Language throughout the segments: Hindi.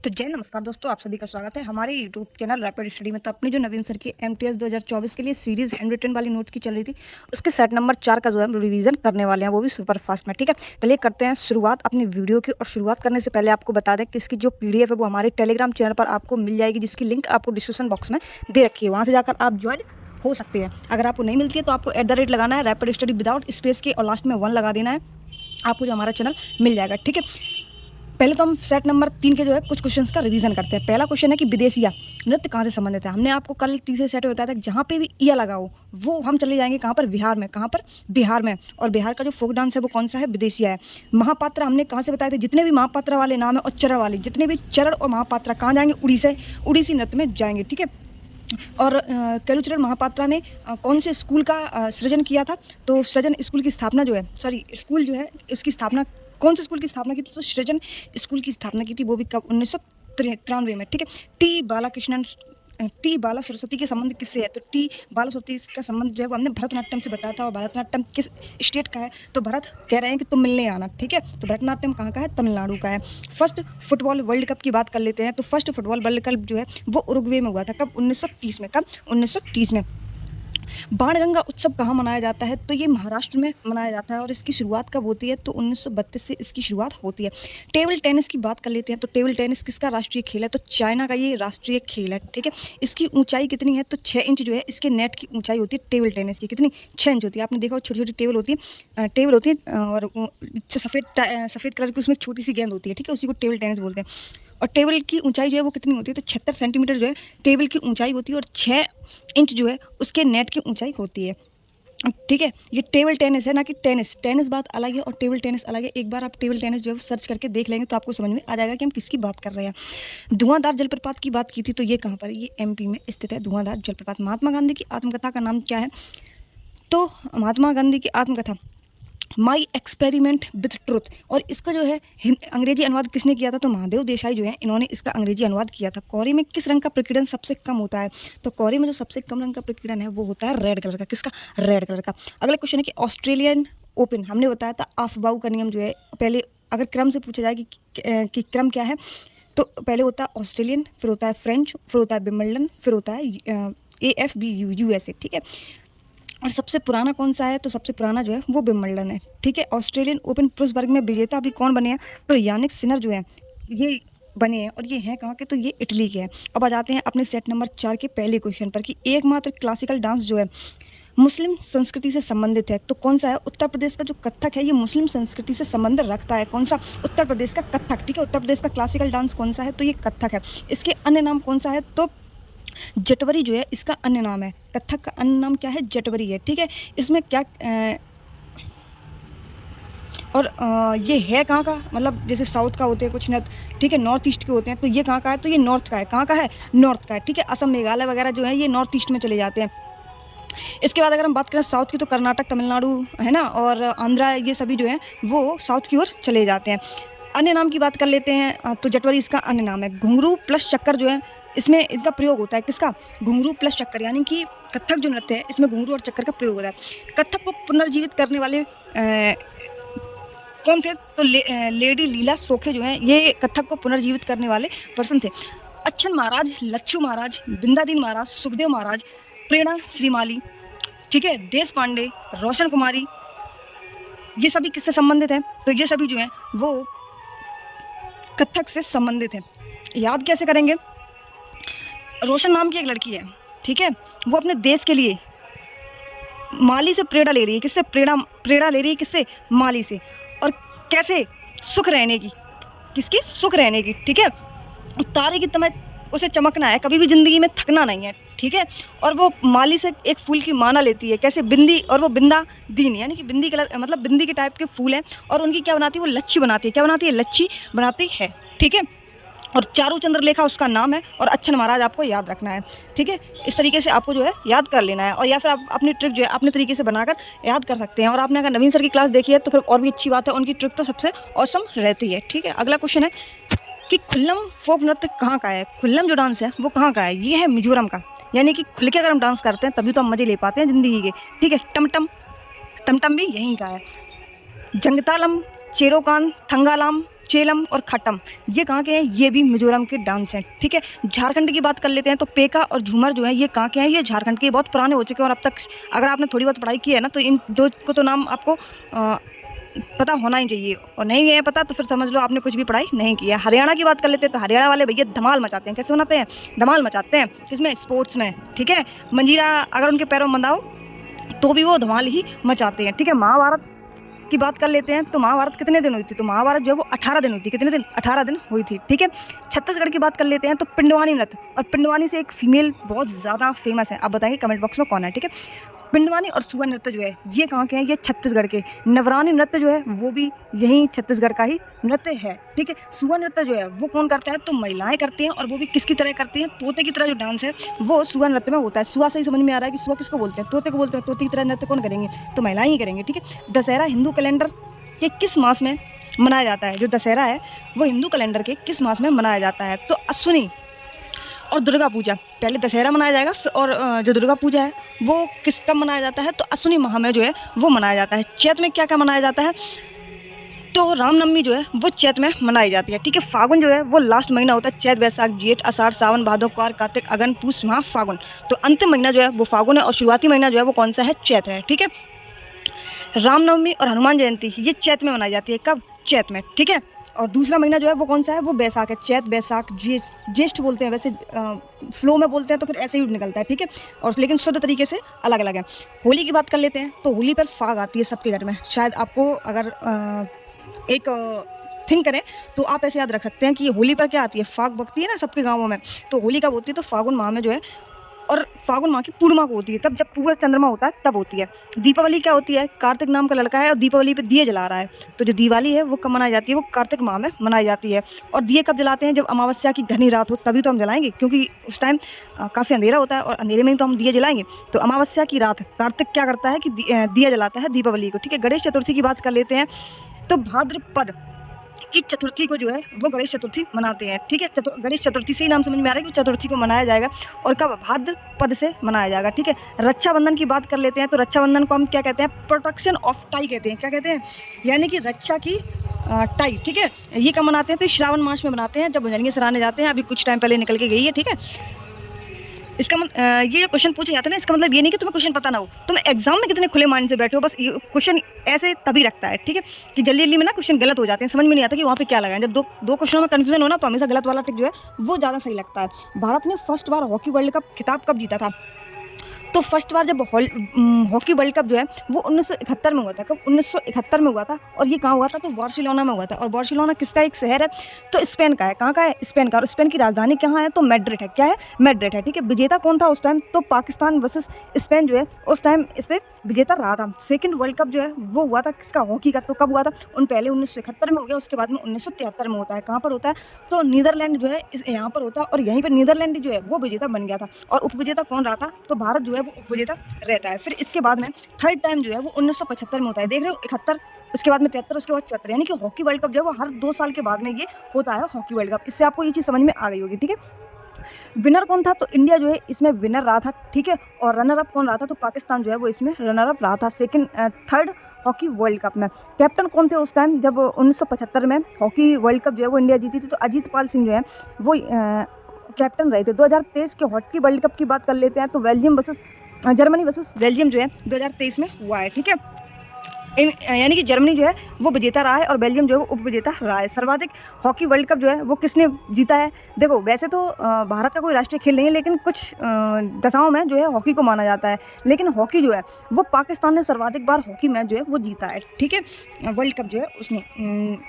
तो जय नमस्कार दोस्तों, आप सभी का स्वागत है हमारे यूट्यूब चैनल रैपिड स्टडी में। तो अपनी जो नवीन सर की एमटीएस 2024 के लिए सीरीज हैंड रिटन वाली नोट्स की चल रही थी, उसके सेट नंबर 4 का जो है हम रिवीजन करने वाले हैं, वो भी सुपर फास्ट में। ठीक है, चलिए करते हैं शुरुआत अपनी वीडियो की। और शुरुआत करने से पहले आपको बता दें कि इसकी जो पीडीएफ है वो हमारे टेलीग्राम चैनल पर आपको मिल जाएगी, जिसकी लिंक आपको डिस्क्रिप्शन बॉक्स में दे रखी है, वहाँ से जाकर आप ज्वाइन हो सकते हैं। अगर आपको नहीं मिलती है तो आपको @ लगाना है, रैपिड स्टडी विदाउट स्पेस के, और लास्ट में 1 लगा देना है, आपको जो हमारा चैनल मिल जाएगा। ठीक है, पहले तो हम सेट नंबर 3 के जो है कुछ क्वेश्चंस का रिवीजन करते हैं। पहला क्वेश्चन है कि विदेशिया नृत्य कहाँ से संबंधित है। हमने आपको कल तीसरे सेट में बताया था कि जहाँ पे भी ईया लगा हो वो हम चले जाएंगे कहाँ पर, बिहार में। कहाँ पर? बिहार में। और बिहार का जो फोक डांस है वो कौन सा है? विदेशिया है। महापात्रा हमने कहाँ से बताए थे? जितने भी महापात्रा वाले नाम है और चरण वाले, जितने भी चरण और महापात्रा कहाँ जाएंगे? उड़ीसी नृत्य में जाएंगे। ठीक है, और केलुचरण महापात्रा ने कौन से स्कूल का सृजन किया था? तो सृजन स्कूल की स्थापना जो है, स्कूल जो है उसकी स्थापना, कौन से स्कूल की स्थापना की थी? तो सृजन स्कूल की स्थापना की थी, वो भी कब? 1993 में। ठीक है, टी बाला सरस्वती के संबंध किससे है? तो टी बाला सरस्वती का संबंध जो है वो हमने भरतनाट्यम से बताया था। और भरतनाट्यम किस स्टेट का है? तो भरत कह रहे हैं कि तुम मिलने आना। ठीक है, तो भरतनाट्यम कहाँ का है? तमिलनाडु का है। फर्स्ट फुटबॉल वर्ल्ड कप की बात कर लेते हैं। तो फर्स्ट फुटबॉल वर्ल्ड कप जो है वो उरुग्वे में हुआ था। कब? 1930 में। कब? 1930 में। बाणगंगा उत्सव कहाँ मनाया जाता है? तो ये महाराष्ट्र में मनाया जाता है। और इसकी शुरुआत कब होती है? तो 1932 से इसकी शुरुआत होती है। टेबल टेनिस की बात कर लेते हैं। तो टेबल टेनिस किसका राष्ट्रीय खेल है? तो चाइना का ये राष्ट्रीय खेल है। ठीक है, इसकी ऊंचाई कितनी है? तो 6 इंच जो है इसके नेट की ऊंचाई होती है टेबल टेनिस की। कितनी? 6 इंच होती है। आपने देखा छोटी छोटी टेबल होती है, और सफ़ेद कलर की उसमें एक छोटी सी गेंद होती है। ठीक है, उसी को टेबल टेनिस बोलते हैं। और टेबल की ऊंचाई जो है वो कितनी होती है? तो 76 सेंटीमीटर जो है टेबल की ऊंचाई होती है, और 6 इंच जो है उसके नेट की ऊंचाई होती है। ठीक है, ये टेबल टेनिस है, ना कि टेनिस बात अलग है और टेबल टेनिस अलग है। एक बार आप टेबल टेनिस जो है सर्च करके देख लेंगे तो आपको समझ में आ जाएगा कि हम किसकी बात कर रहे हैं। धुआंधार जलप्रपात की बात की थी, तो ये कहाँ पर? ये एमपी में स्थित है धुआंधार जलप्रपात। महात्मा गांधी की आत्मकथा का नाम क्या है? तो महात्मा गांधी की आत्मकथा माई एक्सपेरिमेंट विथ ट्रुथ। और इसका जो है अंग्रेजी अनुवाद किसने किया था? तो महादेव देसाई जो है इन्होंने इसका अंग्रेजी अनुवाद किया था। कौरे में किस रंग का प्रकीर्णन सबसे कम होता है? तो कौरे में जो सबसे कम रंग का प्रकीर्णन है वो होता है रेड कलर का। किसका? रेड कलर का। अगला क्वेश्चन है कि ऑस्ट्रेलियन ओपन, हमने बताया था आफबाऊ का नियम जो है, पहले अगर क्रम से पूछा जाए कि क्रम क्या है, तो पहले होता है ऑस्ट्रेलियन, फिर होता है फ्रेंच, फिर होता है विंबलडन, फिर होता है AFB USA। ठीक है, और सबसे पुराना कौन सा है? तो सबसे पुराना जो है वो विंबलडन है। ठीक है, ऑस्ट्रेलियन ओपन पुरुष वर्ग में विजेता अभी कौन बने हैं? तो यानिक सिनर जो है ये बने हैं, और ये हैं कहाँ के? तो ये इटली के हैं। अब आ जाते हैं अपने सेट नंबर 4 के पहले क्वेश्चन पर कि एकमात्र क्लासिकल डांस जो है मुस्लिम संस्कृति से संबंधित है, तो कौन सा है? उत्तर प्रदेश का जो कथक है ये मुस्लिम संस्कृति से संबंध रखता है। कौन सा? उत्तर प्रदेश का कथक। ठीक है, उत्तर प्रदेश का क्लासिकल डांस कौन सा है? तो ये कथक है। इसके अन्य नाम कौन सा है? तो जटवरी जो है इसका अन्य नाम है। कथक का अन्य नाम क्या है? जटवरी है। ठीक है, इसमें क्या ये है कहाँ का? मतलब जैसे साउथ का होते हैं कुछ नृत्य, ठीक है, नॉर्थ ईस्ट के होते हैं, तो ये कहाँ का है? तो ये नॉर्थ का है। कहाँ का है? नॉर्थ का है। ठीक है, असम मेघालय वगैरह जो है ये नॉर्थ ईस्ट में चले जाते हैं। इसके बाद अगर हम बात करें साउथ की, तो कर्नाटक, तमिलनाडु है ना, और आंध्रा, ये सभी जो है वो साउथ की ओर चले जाते हैं। अन्य नाम की बात कर लेते हैं। तो जटवरी इसका अन्य नाम है। घुंघरू प्लस चक्कर जो है इसमें इनका प्रयोग होता है। किसका? घुंघरू प्लस चक्कर, यानी कि कथक जो नृत्य है इसमें घुंघरू और चक्कर का प्रयोग होता है। कथक को पुनर्जीवित करने वाले कौन थे? तो लेडी लीला सोखे जो है ये कथक को पुनर्जीवित करने वाले पर्सन थे। अच्छन महाराज, लच्छू महाराज, बिंदादीन महाराज, सुखदेव महाराज, प्रेरणा श्रीमाली, ठीक है, देश पांडे, रोशन कुमारी, ये सभी किससे संबंधित हैं? तो ये सभी जो हैं वो कथक से संबंधित हैं। याद कैसे करेंगे? रोशन नाम की एक लड़की है, ठीक है, वो अपने देश के लिए माली से प्रेरणा ले रही है। किससे? प्रेरणा ले रही है। किससे? माली से। और कैसे? सुख रहने की। किसकी? सुख रहने की। ठीक है, तारे की तरह उसे चमकना है, कभी भी ज़िंदगी में थकना नहीं है। ठीक है, और वो माली से एक फूल की माला लेती है। कैसे? बिंदी, और वो बिंदा दीन, यानी कि बिंदी कलर, मतलब बिंदी के टाइप के फूल हैं, और उनकी क्या बनाती है? वो लच्छी बनाती है। क्या बनाती है? लच्छी बनाती है। ठीक है, और चारू चंद्रलेखा उसका नाम है, और अच्छन महाराज आपको याद रखना है। ठीक है, इस तरीके से आपको जो है याद कर लेना है, और या फिर आप अपनी ट्रिक जो है अपने तरीके से बनाकर याद कर सकते हैं। और आपने अगर नवीन सर की क्लास देखी है तो फिर और भी अच्छी बात है, उनकी ट्रिक तो सबसे औसम रहती है। ठीक है, अगला क्वेश्चन है कि खुल्लम फोक नृत्य कहाँ का है? खुल्लम जो डांस है वो कहाँ का है? ये है मिजोरम का। यानी कि खुल के अगर हम डांस करते हैं तभी तो हम मज़े ले पाते हैं ज़िंदगी के। ठीक है, टमटम भी यहीं का है। जंगतालम चेरोकान, थंगालाम, चेलम और खट्टम, ये कहाँ के हैं? ये भी मिजोरम के डांस हैं, ठीक है। झारखंड की बात कर लेते हैं तो पेका और झूमर जो है ये कहाँ के हैं? ये झारखंड के बहुत पुराने हो चुके हैं और अब तक अगर आपने थोड़ी बहुत पढ़ाई की है ना तो इन दो को तो नाम आपको पता होना ही चाहिए, और नहीं है पता तो फिर समझ लो आपने कुछ भी पढ़ाई नहीं की है। हरियाणा की बात कर लेते हैं तो हरियाणा वाले भैया धमाल मचाते हैं। कैसे मनाते हैं? धमाल मचाते हैं। किसमें? स्पोर्ट्स में, ठीक है। मंजीरा अगर उनके पैरों में बंधाओ तो भी वो धमाल ही मचाते हैं, ठीक है। महाभारत की बात कर लेते हैं तो महाभारत कितने दिन हुई थी? तो महाभारत जो है वो 18 दिन हुई थी। कितने दिन? 18 दिन हुई थी, ठीक है। छत्तीसगढ़ की बात कर लेते हैं तो पिंडवानी नृत्य, और पिंडवानी से एक फीमेल बहुत ज़्यादा फेमस है। आप बताइए कमेंट बॉक्स में कौन है, ठीक है। पिंडवानी और सुआ नृत्य जो है ये कहाँ के हैं? ये छत्तीसगढ़ के। नवरानी नृत्य जो है वो भी यहीं छत्तीसगढ़ का ही नृत्य है, ठीक है। सुआ नृत्य जो है वो कौन करता है? तो महिलाएं करती हैं, और वो भी किसकी तरह करती हैं? तोते की तरह जो डांस है वो सुआ नृत्य में होता है। सुआ से ही समझ में आ रहा है कि सुआ किसको बोलते हैं? तोते को बोलते हैं। तोते की तरह नृत्य कौन करेंगे? तो महिलाएं ही करेंगे, ठीक है। दशहरा हिंदू कैलेंडर के किस मास में मनाया जाता है? जो दशहरा है वो हिंदू कैलेंडर के किस मास में मनाया जाता है? तो अश्विनी और दुर्गा पूजा, पहले दशहरा मनाया जाएगा और जो दुर्गा पूजा है वो किस कब मनाया जाता है? तो अश्विनी माह में जो है वो मनाया जाता है। चैत में क्या क्या मनाया जाता है? तो रामनवमी जो है वो चैत में मनाई जाती है, ठीक है। फागुन जो है वो लास्ट महीना होता है। चैत, बैसाख, जेठ, आषाढ़, सावन, भादो, क्वार, कार्तिक, अगन, पूस, माह, फागुन। तो अंतिम महीना जो है वो फागुन है, और शुरुआती महीना जो है वो कौन सा है? चैत है, ठीक है। रामनवमी और हनुमान जयंती ये चैत में मनाई जाती है। कब? चैत में, ठीक है। और दूसरा महीना जो है वो कौन सा है? वो बैसाख है। चैत, बैसाख, ज्येष्ठ बोलते हैं, वैसे फ्लो में बोलते हैं तो फिर ऐसे ही निकलता है, ठीक है। और लेकिन शुद्ध तरीके से अलग अलग है। होली की बात कर लेते हैं तो होली पर फाग आती है सबके घर में। शायद आपको अगर एक थिंक करें तो आप ऐसे याद रख सकते हैं कि ये होली पर क्या आती है? फाग बकती है ना सबके गाँवों में। तो होली कब होती है? तो फागुन माह में जो है, और फागुन माह की पूर्णिमा को होती है। तब जब पूरा चंद्रमा होता है तब होती है। दीपावली क्या होती है? कार्तिक नाम का लड़का है और दीपावली पे दिए जला रहा है। तो जो दिवाली है वो कब मनाई जाती है? वो कार्तिक माह में मनाई जाती है। और दिए कब जलाते हैं? जब अमावस्या की घनी रात हो तभी तो हम जलाएंगे, क्योंकि उस टाइम काफ़ी अंधेरा होता है और अंधेरे में ही तो हम दिए जलाएंगे। तो अमावस्या की रात कार्तिक क्या करता है कि दिया जलाता है दीपावली को, ठीक है। गणेश चतुर्थी की बात कर लेते हैं तो भाद्रपद की चतुर्थी को जो है वो गणेश चतुर्थी मनाते हैं, ठीक है। गणेश चतुर्थी से ही नाम समझ में आ रहा है कि चतुर्थी को मनाया जाएगा, और कब? भाद्रपद से मनाया जाएगा, ठीक है। रक्षाबंधन की बात कर लेते हैं तो रक्षाबंधन को हम क्या कहते हैं? प्रोटेक्शन ऑफ टाई कहते हैं। क्या कहते हैं? यानी कि रक्षा की टाई, ठीक है। ये कब मनाते हैं? तो श्रावण मास में मनाते हैं, जब भुजंगी सराहने जाते हैं। अभी कुछ टाइम पहले निकल के गई है, ठीक है। इसका ये जो क्वेश्चन पूछे जाते हैं ना, इसका मतलब ये नहीं कि तुम्हें क्वेश्चन पता ना हो। तुम एग्जाम में कितने खुले माइंड से बैठे हो, बस ये क्वेश्चन ऐसे तभी रखता है, ठीक है। कि जल्दी जल्दी में ना क्वेश्चन गलत हो जाते हैं, समझ में नहीं आता कि वहाँ पे क्या लगाएं। जब दो क्वेश्चनों में कन्फ्यूजन हो ना तो हमेशा गलत वाला टिक जो है वो ज़्यादा सही लगता है। भारत ने फर्स्ट बार हॉकी वर्ल्ड कप खिताब कब जीता था? तो फर्स्ट बार जब हॉकी वर्ल्ड कप जो है वो 1971 में हुआ था। कब? 1971 में हुआ था। और ये कहाँ हुआ था? तो बार्सिलोना में हुआ था। और बार्सिलोना किसका एक शहर है? तो स्पेन का है। कहाँ का है? स्पेन का। और स्पेन की राजधानी कहाँ है? तो मैड्रिड है। क्या है? मैड्रिड है, ठीक है। विजेता कौन था उस टाइम? तो पाकिस्तान वर्सेस स्पेन जो है उस टाइम इस पर विजेता रहा था। सेकंड वर्ल्ड कप जो है वो हुआ था किसका? हॉकी का। तो कब हुआ था? पहले 1971 में हो गया, उसके बाद में 1973 में होता है। कहाँ पर होता है? तो नीदरलैंड जो है यहाँ पर होता है, और यहीं पर नीदरलैंड जो है वो विजेता बन गया था। और उपविजेता कौन रहा था? तो भारत जो है वो उपविजेता रहता है। फिर इसके बाद में थर्ड टाइम जो है वो 1975 में होता है। देख रहे हो? 71, उसके बाद में 73, उसके बाद 74, यानी कि हॉकी वर्ल्ड कप जो है वो हर 2 साल के बाद में ये होता है हॉकी वर्ल्ड कप। इससे आपको ये चीज़ समझ में आ गई होगी, ठीक है। विनर कौन था? तो इंडिया जो है इसमें विनर रहा था, ठीक है। और रनर अप कौन रहा था? तो पाकिस्तान जो है वो इसमें रनर अप रहा था थर्ड हॉकी वर्ल्ड कप में। कैप्टन कौन थे उस टाइम जब 1975 में हॉकी वर्ल्ड कप जो है वो इंडिया जीती थी? तो अजीत पाल सिंह जो है वो कैप्टन रहे थे। 2023 के हॉकी वर्ल्ड कप की बात कर लेते हैं तो जर्मनी वर्सेस बेल्जियम जो है 2023 में हुआ है, ठीक है। यानी कि जर्मनी जो है वो विजेता रहा है और बेल्जियम जो है वो उपविजेता रहा है। सर्वाधिक हॉकी वर्ल्ड कप जो है वो किसने जीता है? देखो वैसे तो भारत का कोई राष्ट्रीय खेल नहीं है, लेकिन कुछ दशाओं में जो है हॉकी को माना जाता है। लेकिन हॉकी जो है वो पाकिस्तान ने सर्वाधिक बार हॉकी मैच जो है वो जीता है, ठीक है। वर्ल्ड कप जो है उसने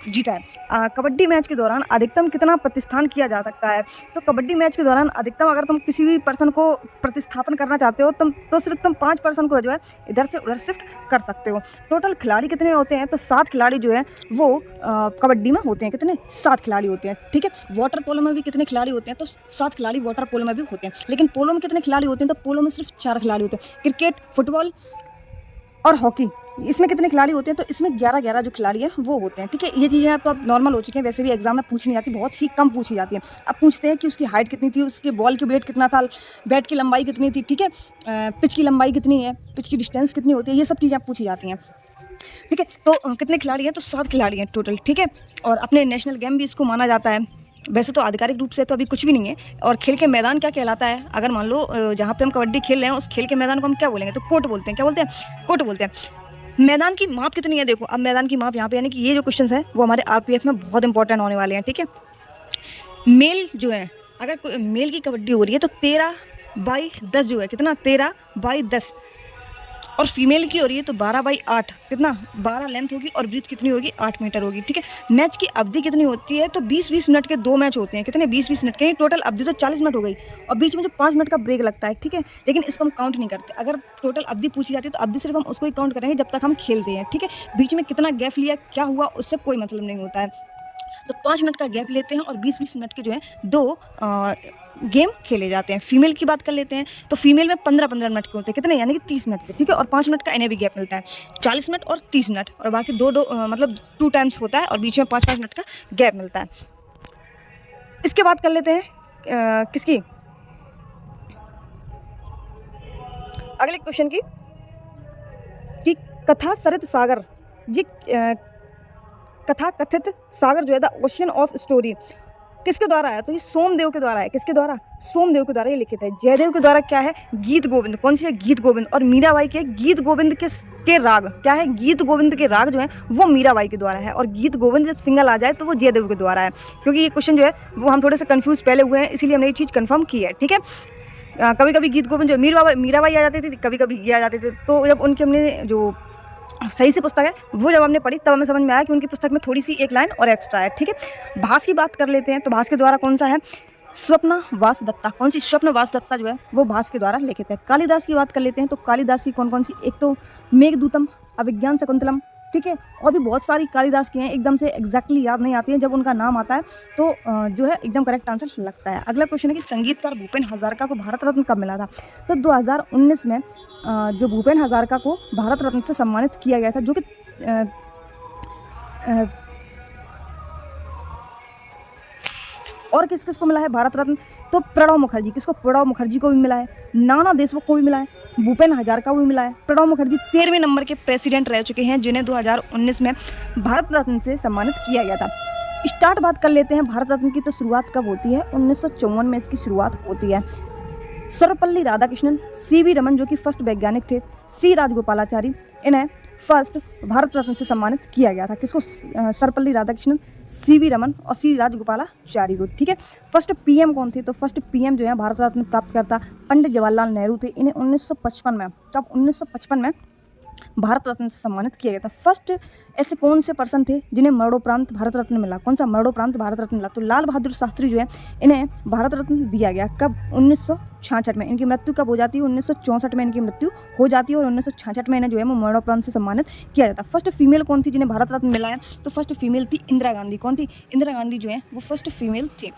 जीता है। कबड्डी मैच के दौरान अधिकतम कितना प्रतिस्थान किया जा सकता है? तो कबड्डी मैच के दौरान अधिकतम अगर तुम किसी भी पर्सन को प्रतिस्थापन करना चाहते हो तो सिर्फ तुम 5 पर्सन को जो है इधर से उधर शिफ्ट कर सकते हो। टोटल खिलाड़ी कितने होते हैं? तो 7 खिलाड़ी जो है वो कबड्डी में होते हैं। कितने? 7 खिलाड़ी होते हैं, ठीक है। वाटर पोलो में भी कितने खिलाड़ी होते हैं? तो 7 खिलाड़ी वाटर पोलो में भी होते हैं। लेकिन पोलो में कितने खिलाड़ी होते हैं? तो पोलो में सिर्फ 4 खिलाड़ी होते हैं। क्रिकेट, फुटबॉल और हॉकी, इसमें कितने खिलाड़ी होते हैं? तो इसमें 11 जो खिलाड़ी हैं वो होते हैं, ठीक है। ये चीज़ें तो अब नॉर्मल हो चुकी हैं, वैसे भी एग्जाम में पूछी नहीं जाती, बहुत ही कम पूछी जाती है। अब पूछते हैं कि उसकी हाइट कितनी थी, उसके बॉल की वेट कितना था, बैट की लंबाई कितनी थी, ठीक है। पिच की लंबाई कितनी है, पिच की डिस्टेंस कितनी होती है, ये सब चीज़ें पूछी जाती हैं। ठीक है। तो कितने खिलाड़ी हैं, तो 7 खिलाड़ी हैं टोटल, ठीक है। और अपने नेशनल गेम भी इसको माना जाता है। वैसे तो आधिकारिक रूप से तो अभी कुछ भी नहीं है। और खेल के मैदान क्या कहलाता है, अगर मान लो जहाँ पे हम कबड्डी खेल रहे हैं उस खेल के मैदान को हम क्या बोलेंगे, तो कोर्ट बोलते हैं। क्या बोलते हैं, कोर्ट बोलते हैं। मैदान की माप कितनी है, देखो अब मैदान की माप यहाँ पे, यानी कि ये जो क्वेश्चन है वो हमारे आरपीएफ में बहुत इंपॉर्टेंट होने वाले हैं, ठीक है। मेल जो है, अगर मेल की कबड्डी हो रही है तो 13/10 जो है, कितना, 13/10। और फीमेल की हो रही है तो 12/8, कितना, 12 लेंथ होगी और ब्रीथ कितनी होगी, 8 मीटर होगी, ठीक है। मैच की अवधि कितनी होती है, तो 20-20 मिनट के 2 मैच होते हैं, कितने, 20-20 मिनट के। टोटल अवधि तो 40 मिनट हो गई और बीच में जो 5 मिनट का ब्रेक लगता है, ठीक है। लेकिन इसको हम काउंट नहीं करते। अगर टोटल अवधि पूछी जाती है तो अवधि सिर्फ हम उसको ही काउंट करेंगे जब तक हम खेलते हैं, ठीक है। बीच में कितना गैप लिया, क्या हुआ, उससे कोई मतलब नहीं होता है। तो 5 मिनट का गैप लेते हैं और 20-20 मिनट के जो है 2 गेम खेले जाते हैं। फीमेल की बात कर लेते हैं तो फीमेल में 15-15 मिनट के होते हैं, कितने, यानी कि 30 मिनट के, ठीक है। और 5 मिनट का इन्हें भी गैप मिलता है, 40 मिनट और 30 मिनट। और बाकी मतलब 2 टाइम्स होता है और बीच में 5-5 मिनट का गैप मिलता है। इसके बाद कर लेते हैं किसकी, अगले क्वेश्चन की, कि कथा सरित सागर जी, कथा कथित सागर जो है द ओशन ऑफ स्टोरी किसके द्वारा है, तो ये सोमदेव के द्वारा है। किसके द्वारा, सोमदेव के द्वारा ये लिखित है। जयदेव के द्वारा क्या है, गीत गोविंद, कौन सी है, गीत गोविंद। और मीराबाई के गीत गोविंद के राग क्या है, गीत गोविंद के राग जो है वो मीराबाई के द्वारा है। और गीत गोविंद जब सिंगल आ जाए तो वो जयदेव के द्वारा है, क्योंकि ये क्वेश्चन जो है वो हम थोड़े से कंफ्यूज पहले हुए हैं, इसीलिए हमने ये चीज़ कंफर्म की है, ठीक है। कभी कभी गीत गोविंद जो मीराबाई आ जाती थी, कभी कभी ये आ जाते थे। तो जब उनकी हमने जो सही से पुस्तक है वो जब हमने पढ़ी तब हमें समझ में आया कि उनकी पुस्तक में थोड़ी सी एक लाइन और एक्स्ट्रा है, ठीक है। भास की बात कर लेते हैं तो भास के द्वारा कौन सा है, स्वप्न वास दत्ता। कौन सी, स्वप्न वास दत्ता जो है वो भास के द्वारा लिखित है। कालिदास की बात कर लेते हैं तो कालिदास की कौन कौन सी, एक तो मेघदूतम, अभिज्ञान शकुंतलम, ठीक है। और भी बहुत सारी कालिदास की हैं, एकदम से एग्जैक्टली याद नहीं आती है, जब उनका नाम आता है तो जो है एकदम करेक्ट आंसर लगता है। अगला क्वेश्चन है कि संगीतकार भूपेन हजारिका को भारत रत्न कब मिला था, तो 2019 में जो भूपेन हजारिका को भारत रत्न से सम्मानित किया गया था, जो कि और किस किस को मिला है भारत रत्न, तो प्रणब मुखर्जी, किसको, प्रणब मुखर्जी को भी मिला है, नाना देशमुख को भी मिला है, भूपेन हजारिका को भी मिला है। प्रणब मुखर्जी 13वें नंबर के प्रेसिडेंट रह चुके हैं जिन्हें 2019 में भारत रत्न से सम्मानित किया गया था। स्टार्ट बात कर लेते हैं भारत रत्न की, तो शुरुआत कब होती है, 1954 में इसकी शुरुआत होती है। सर्वपल्ली राधाकृष्णन, सीवी रमन जो कि फर्स्ट वैज्ञानिक थे, सी राजगोपालाचारी, इन्हें फर्स्ट भारत रत्न से सम्मानित किया गया था। किसको, सर्वपल्ली राधाकृष्णन, सीवी रमन और सी राजगोपालाचारी को, ठीक है। फर्स्ट पीएम कौन थे, तो फर्स्ट पीएम जो है भारत रत्न प्राप्त करता पंडित जवाहरलाल नेहरू थे। इन्हें 1955 में, कब, 1955 में भारत रत्न से सम्मानित किया गया था। फर्स्ट ऐसे कौन से पर्सन थे जिन्हें मरणोपरांत भारत रत्न मिला, कौन सा मरणोपरांत भारत रत्न मिला, तो लाल बहादुर शास्त्री जो है इन्हें भारत रत्न दिया गया, कब, 1966 में। इनकी मृत्यु कब हो जाती है, 1964 में इनकी मृत्यु हो जाती है और 1966 में इन्हें जो है वो मरणोपरांत से सम्मानित किया जाता है। फर्स्ट फीमेल कौन थी जिन्हें भारत रत्न मिला है, तो फर्स्ट फीमेल थी इंदिरा गांधी। कौन थी, इंदिरा गांधी जो है वो फर्स्ट फीमेल थी।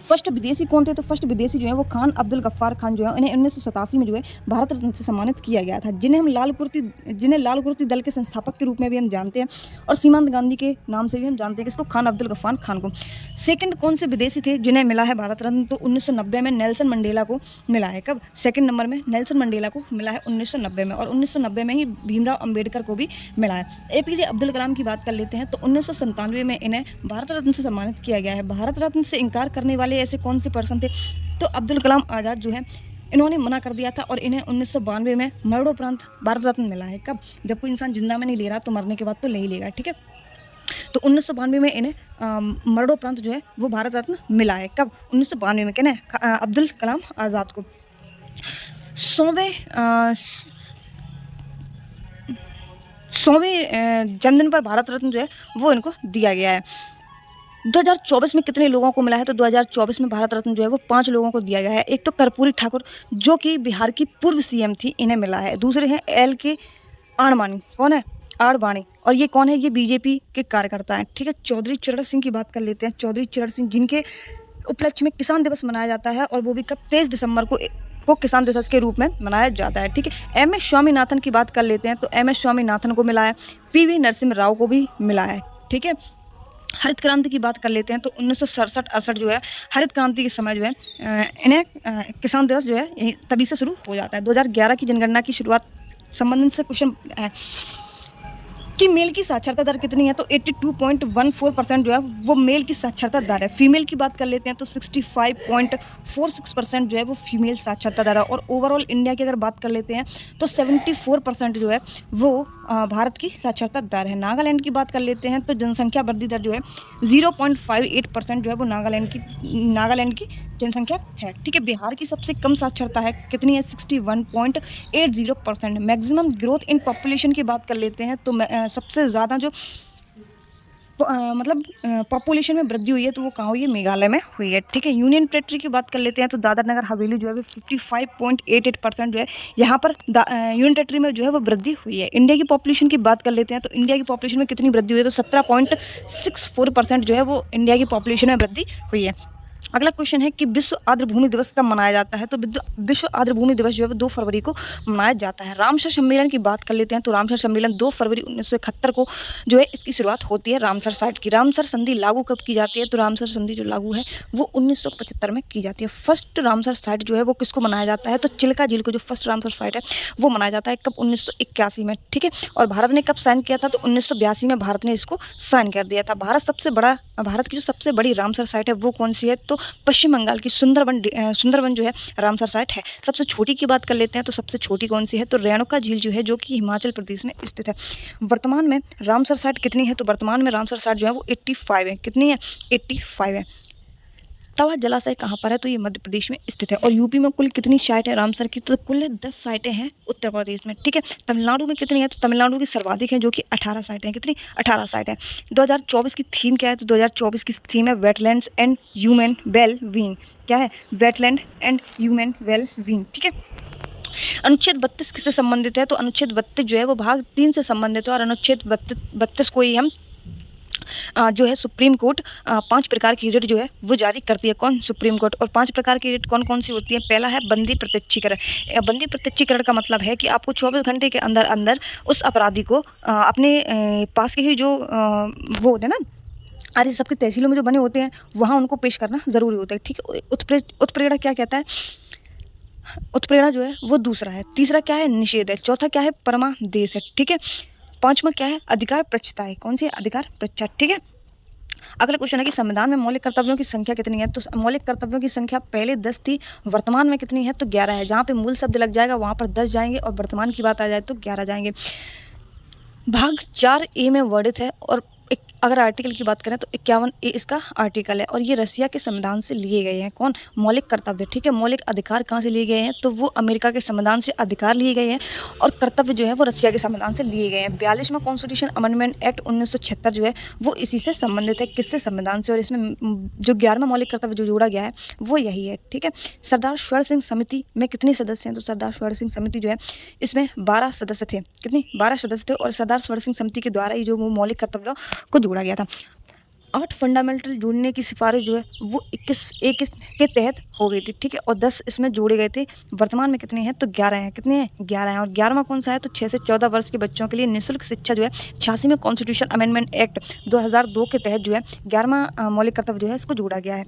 फर्स्ट विदेशी कौन थे, तो फर्स्ट विदेशी जो है वो खान अब्दुल गफ्फार खान जो है, इन्हें 1987 में जो है भारत रत्न से सम्मानित किया गया था। जिन्हें लाल कुर्ती दल के संस्थापक के रूप में भी हम जानते हैं और सीमांत गांधी के नाम से भी हम जानते हैं किसको, खान अब्दुल गफ्फार खान को। सेकंड कौन से विदेशी थे जिन्हें मिला है भारत रत्न, तो 1990 में नेल्सन मंडेला को मिला है। कब, सेकंड नंबर में नेल्सन मंडेला को मिला है 1990 में। और 1990 में ही भीमराव अंबेडकर को भी मिला है। एपीजे अब्दुल कलाम की बात कर लेते हैं तो 1997 में इन्हें भारत रत्न से सम्मानित किया गया है। भारत रत्न से इनकार करने वाले ऐसे कौन से पर्सन थे, तो अब्दुल कलाम आज़ाद जो है इन्होंने मना कर दिया था और इन्हें 1992 में मरणोपरांत भारत रत्न मिला है। कब, जब कोई इंसान जिंदा में नहीं ले रहा तो मरने के बाद तो ले ही लेगा, ठीक है। तो 1992 में इन्हें मरणोपरांत जो है वो भारत रत्न मिला है। कब, 1992 में, कहना है अब्दुल कलाम आज़ाद को। 100वें जन्मदिन पर भारत रत्न जो है वो इनको दिया गया है। 2024 में कितने लोगों को मिला है, तो 2024 में भारत रत्न जो है वो 5 लोगों को दिया गया है। एक तो कर्पूरी ठाकुर जो कि बिहार की पूर्व सीएम थी, इन्हें मिला है। दूसरे हैं LK आडवाणी, कौन है, आडवाणी, और ये कौन है, ये बीजेपी के कार्यकर्ता हैं, ठीक है। चौधरी चरण सिंह की बात कर लेते हैं। चौधरी चरण सिंह जिनके उपलक्ष्य में किसान दिवस मनाया जाता है और वो भी कब, 23 दिसंबर को किसान दिवस के रूप में मनाया जाता है, ठीक है। MS स्वामीनाथन की बात कर लेते हैं तो MS स्वामीनाथन को मिला है। PV नरसिम्हा राव को भी मिला है, ठीक है। हरित क्रांति की बात कर लेते हैं तो 1967-68 जो है हरित क्रांति के समय जो है इन्हें किसान दिवस जो है यही तभी से शुरू हो जाता है। 2011 की जनगणना की शुरुआत संबंधित से क्वेश्चन है। कि मेल की साक्षरता दर कितनी है, तो 82.14% जो है वो मेल की साक्षरता दर है। फीमेल की बात कर लेते हैं तो 65.46% जो है वो फीमेल साक्षरता दर है। और ओवरऑल इंडिया की अगर बात कर लेते हैं तो 74% जो है वो भारत की साक्षरता दर है। नागालैंड की बात कर लेते हैं तो जनसंख्या वृद्धि दर जो है 0.58% जो है वो नागालैंड की जनसंख्या है। ठीक है, बिहार की सबसे कम साक्षरता है, कितनी है, 61.80%। मैक्सिमम ग्रोथ इन पॉपुलेशन की बात कर लेते हैं तो सबसे ज़्यादा जो मतलब पॉपुलेशन में वृद्धि हुई है तो वो कहाँ हुई है, मेघालय में हुई है। ठीक है, यूनियन टेरिटरी की बात कर लेते हैं तो दादर नगर हवेली जो है वो 55.88% जो है यहाँ पर यूनियन टेरिटरी में जो है वो वृद्धि हुई है। इंडिया की पॉपुलेशन की बात कर लेते हैं तो इंडिया की पॉपुलेशन में कितनी वृद्धि हुई है, तो 17.64% जो है वो इंडिया की पॉपुलेशन में वृद्धि हुई है। अगला क्वेश्चन है कि विश्व आर्द्र भूमि दिवस कब मनाया जाता है, तो विश्व आर्द्र भूमि दिवस जो है 2 फरवरी को मनाया जाता है। रामसर सम्मेलन की बात कर लेते हैं तो रामसर सम्मेलन 2 फरवरी 1971 को जो है इसकी शुरुआत होती है रामसर साइट की। रामसर संधि लागू कब की जाती है, तो रामसर संधि जो लागू है वो 1975 में की जाती है। फर्स्ट रामसर साइट जो है वो किसको मनाया जाता है, तो चिल्का झील को जो फर्स्ट रामसर साइट है वो मनाया जाता है कब, 1981 में। ठीक है, और भारत ने कब साइन किया था, तो 1982 में भारत ने इसको साइन कर दिया था। भारत की जो सबसे बड़ी रामसर साइट है वो कौन सी है, तो पश्चिम बंगाल की सुंदरवन जो है रामसर साइट है। सबसे छोटी की बात कर लेते हैं तो सबसे छोटी कौन सी है, तो रेणुका झील जो है जो कि हिमाचल प्रदेश में स्थित है। वर्तमान में रामसर साइट कितनी है, तो वर्तमान में रामसर साइट जो है वो 85 है। कितनी है, 85 है। तवा जलाशय कहाँ पर है, तो ये मध्य प्रदेश में स्थित है। और यूपी में कुल कितनी साइट है रामसर की, तो कुल 10 साइटें हैं उत्तर प्रदेश में। ठीक है, तमिलनाडु में कितनी है, तो तमिलनाडु की सर्वाधिक है जो कि 18 साइटें हैं। कितनी, 18 साइट है। 2024 की थीम क्या है, तो 2024 की थीम है wetlands and human well being. क्या है, wetland and human well being. ठीक है, अनुच्छेद 32 किससे संबंधित है, तो अनुच्छेद 32 जो है वो भाग 3 से संबंधित है। और अनुच्छेद 32 को ही हम जो है सुप्रीम कोर्ट 5 प्रकार की रिट जो है वो जारी करती है। कौन, सुप्रीम कोर्ट। और 5 प्रकार की रिट कौन कौन सी होती है, पहला है बंदी प्रत्यक्षीकरण। बंदी प्रत्यक्षीकरण का मतलब है कि आपको 24 घंटे के अंदर अंदर उस अपराधी को अपने पास के ही जो वो होते हैं ना, अरे सबके तहसीलों में जो बने होते हैं वहाँ उनको पेश करना ज़रूरी होता है। ठीक है, उत्प्रेरणा क्या कहता है, उत्प्रेरणा जो है वो दूसरा है। तीसरा क्या है, निषेध है। चौथा क्या है, परमादेश है। ठीक है, पांचवा क्या है, अधिकार पृच्छता है। कौन सी है, अधिकार पृच्छा। ठीक है, अगला क्वेश्चन है कि संविधान में मौलिक कर्तव्यों की संख्या कितनी है, तो मौलिक कर्तव्यों की संख्या पहले 10 थी, वर्तमान में कितनी है, तो 11 है। जहाँ पे मूल शब्द लग जाएगा वहाँ पर 10 जाएंगे और वर्तमान की बात आ जाए तो 11 जाएंगे। भाग 4A में वर्णित है। और अगर आर्टिकल की बात करें तो 51A इसका आर्टिकल है। और ये रसिया के संविधान से लिए गए हैं। कौन, मौलिक कर्तव्य। ठीक है, मौलिक अधिकार कहाँ से लिए गए हैं, तो वो अमेरिका के संविधान से अधिकार लिए गए हैं। और कर्तव्य जो है वो रसिया के संविधान से लिए गए हैं। 42वां कॉन्स्टिट्यूशन अमेंडमेंट एक्ट 1976 जो है वो इसी से संबंधित है। किससे, संविधान से। और इसमें जो 11वां मौलिक कर्तव्य जो जोड़ा गया है वो यही है। ठीक है, सरदार स्वर्ण सिंह समिति में कितने सदस्य हैं, तो सरदार स्वर्ण सिंह समिति जो है इसमें 12 सदस्य थे। कितनी, 12 सदस्य थे। और सरदार स्वर्ण सिंह समिति के द्वारा ही जो वो मौलिक कर्तव्यों को जोड़ा गया था। 8 फंडामेंटल जोड़ने की सिफारिश जो है वो 21 के तहत हो गई थी। ठीक है, और 10 इसमें जोड़े गए थे। वर्तमान में कितने हैं, तो 11 हैं। कितने हैं, 11 हैं। और 11वां कौन सा है, तो 6 से 14 वर्ष के बच्चों के लिए निःशुल्क शिक्षा जो है 86वें कॉन्स्टिट्यूशन अमेंडमेंट एक्ट 2002 के तहत जो है 11वां मौलिक कर्तव्य जो है इसको जोड़ा गया है।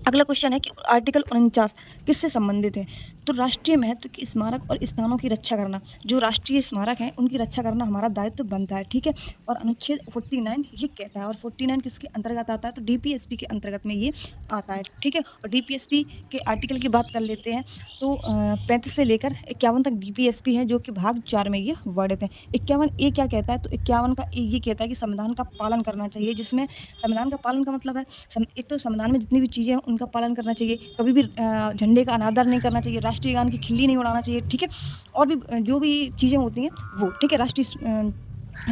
अगला क्वेश्चन है कि आर्टिकल 49 किससे संबंधित है, तो राष्ट्रीय महत्व के स्मारक और स्थानों की रक्षा करना। जो राष्ट्रीय स्मारक हैं उनकी रक्षा करना हमारा दायित्व बनता है। ठीक है, और अनुच्छेद 49 ये कहता है। और 49 किसके अंतर्गत आता है, तो डीपीएसपी के अंतर्गत में ये आता है। ठीक है, और डीपीएसपी के आर्टिकल की बात कर लेते हैं तो 35 से लेकर 51 तक डीपीएसपी है जो कि भाग 4 में ये वर्णित है। 51A क्या कहता है, तो 51 का ए ये कहता है कि संविधान का पालन करना चाहिए। जिसमें संविधान का पालन का मतलब है एक तो संविधान में जितनी भी चीज़ें हैं उनका पालन करना चाहिए, कभी भी झंडे का अनादर नहीं करना चाहिए, राष्ट्रीय गान की खिल्ली नहीं उड़ाना चाहिए। ठीक है, और भी जो भी चीज़ें होती हैं वो। ठीक है, राष्ट्रीय